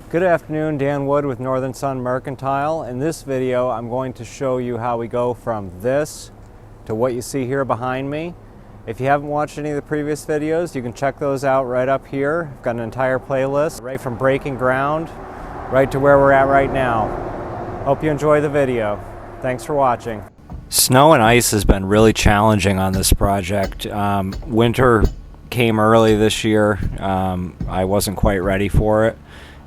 Good afternoon, Dan Wood with Northern Sun Mercantile. In this video, I'm going to show you how we go from this to what you see here behind me. If you haven't watched any of the previous videos, you can check those out right up here. I've got an entire playlist, right from breaking ground, right to where we're at right now. Hope you enjoy the video. Thanks for watching. Snow and ice has been really challenging on this project. Winter came early this year. I wasn't quite ready for it.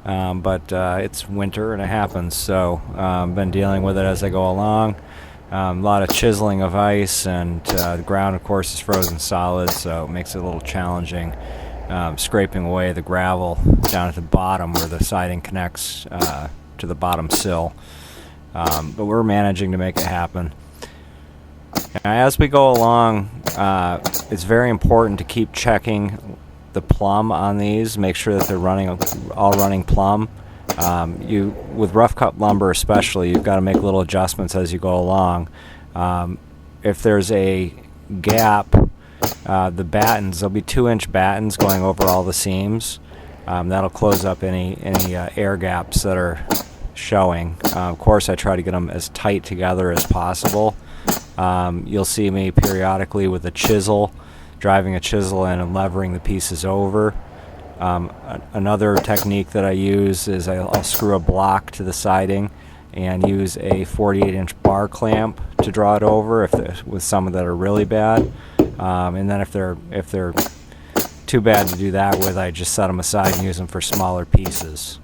But it's winter and it happens, so I've been dealing with it as I go along. A lot of chiseling of ice, and the ground of course is frozen solid, so it makes it a little challenging scraping away the gravel down at the bottom where the siding connects to the bottom sill, but we're managing to make it happen. As we go along, it's very important to keep checking the plumb on these, make sure that they're all running plumb. With rough cut lumber especially, you've got to make little adjustments as you go along. If there's a gap, the battens, there'll be 2-inch battens going over all the seams. That'll close up any air gaps that are showing. Of course, I try to get them as tight together as possible. You'll see me periodically with a chisel, driving a chisel in and levering the pieces over. Another technique that I use is I'll screw a block to the siding and use a 48-inch bar clamp to draw it over with some that are really bad. And then if they're too bad to do that with, I just set them aside and use them for smaller pieces.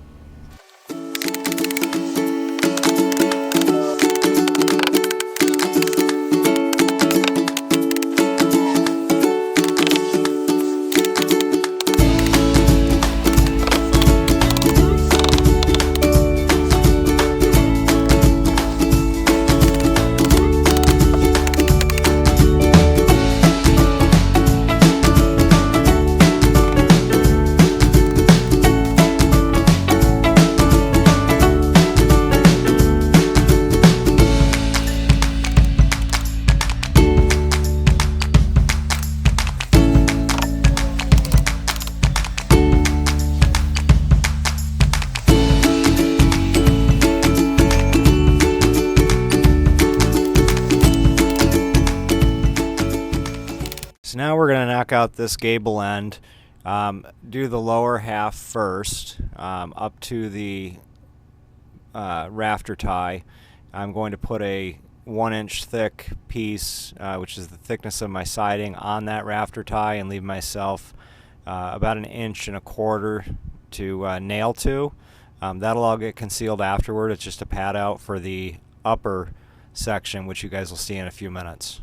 So now we're going to knock out this gable end, do the lower half first, up to the rafter tie. I'm going to put a 1-inch thick piece, which is the thickness of my siding, on that rafter tie and leave myself about 1.25 inches to nail to. That'll all get concealed afterward. It's just a pad out for the upper section, which you guys will see in a few minutes.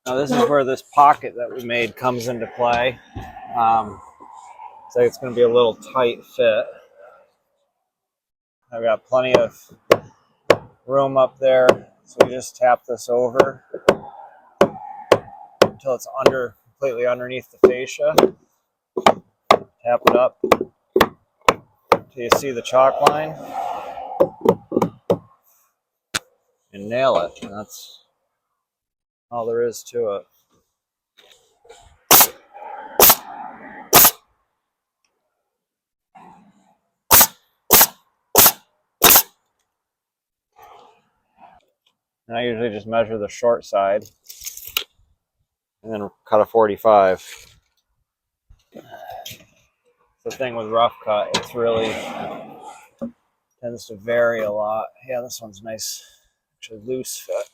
Now this is where this pocket that we made comes into play. So it's going to be a little tight fit. I've got plenty of room up there, so we just tap this over until it's completely underneath the fascia. Tap it up until you see the chalk line, and nail it. And that's all there is to it. And I usually just measure the short side and then cut a 45. The thing with rough cut, it's really tends to vary a lot. Yeah, this one's nice, actually loose fit.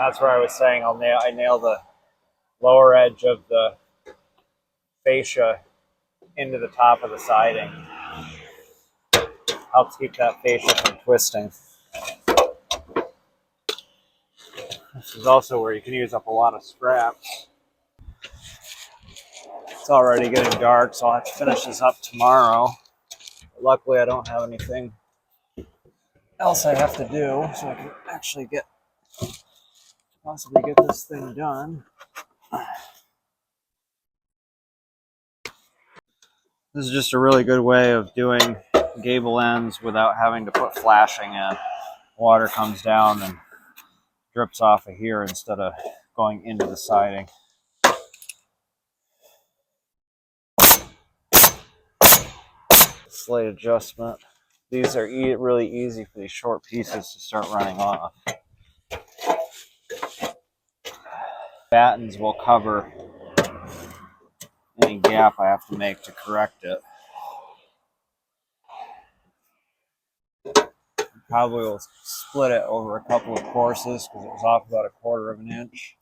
That's where I was saying I nail the lower edge of the fascia into the top of the siding. Helps keep that fascia from twisting. This is also where you can use up a lot of scraps. It's already getting dark, so I'll have to finish this up tomorrow. Luckily, I don't have anything else I have to do, so I can actually possibly get this thing done. This is just a really good way of doing gable ends without having to put flashing in. Water comes down and drips off of here instead of going into the siding. Slate adjustment. These are really easy for these short pieces to start running off. Battens will cover any gap I have to make to correct it. Probably will split it over a couple of courses because it was off about 1/4 of an inch.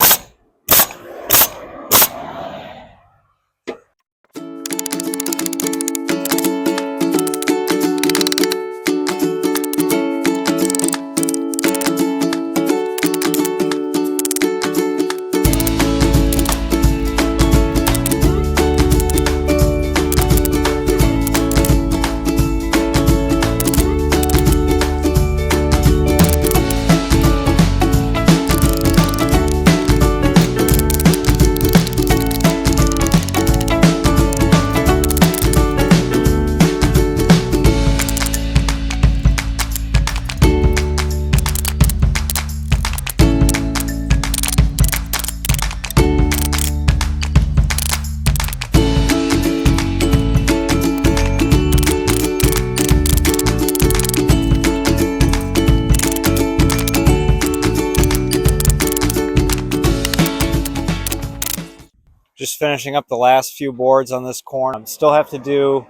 Just finishing up the last few boards on this corner. Still have to do,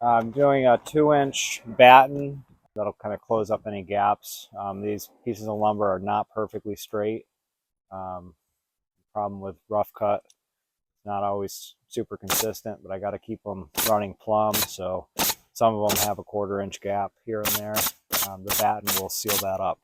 I'm doing a 2-inch batten that'll kind of close up any gaps. These pieces of lumber are not perfectly straight. Problem with rough cut, not always super consistent, but I got to keep them running plumb. So some of them have a 1/4 inch gap here and there. The batten will seal that up.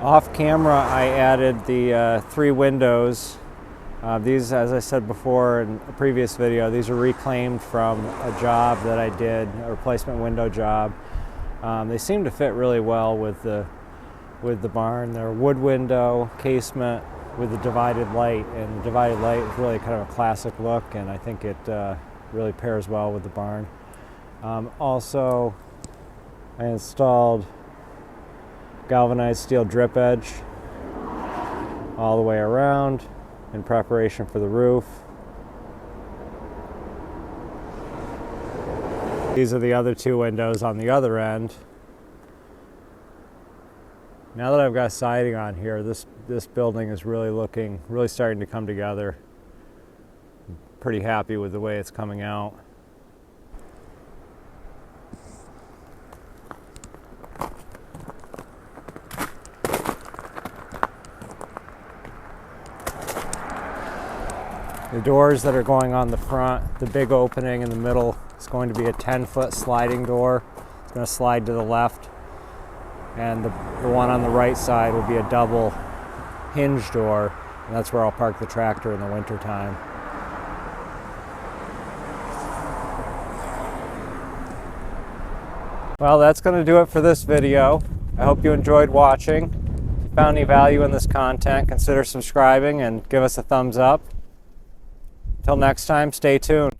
Off camera, I added the 3 windows. These, as I said before in a previous video, these are reclaimed from a job that I did, a replacement window job. They seem to fit really well with the barn. They're wood window casement with a divided light, and the divided light is really kind of a classic look, and I think it really pairs well with the barn. Also, I installed galvanized steel drip edge all the way around in preparation for the roof. These are the other 2 windows on the other end. Now that I've got siding on here, this building is really starting to come together. I'm pretty happy with the way it's coming out. The doors that are going on the front, the big opening in the middle is going to be a 10-foot sliding door. It's going to slide to the left. And the one on the right side will be a double hinge door, and that's where I'll park the tractor in the winter time. Well, that's going to do it for this video. I hope you enjoyed watching. If you found any value in this content, consider subscribing and give us a thumbs up. Until next time, stay tuned.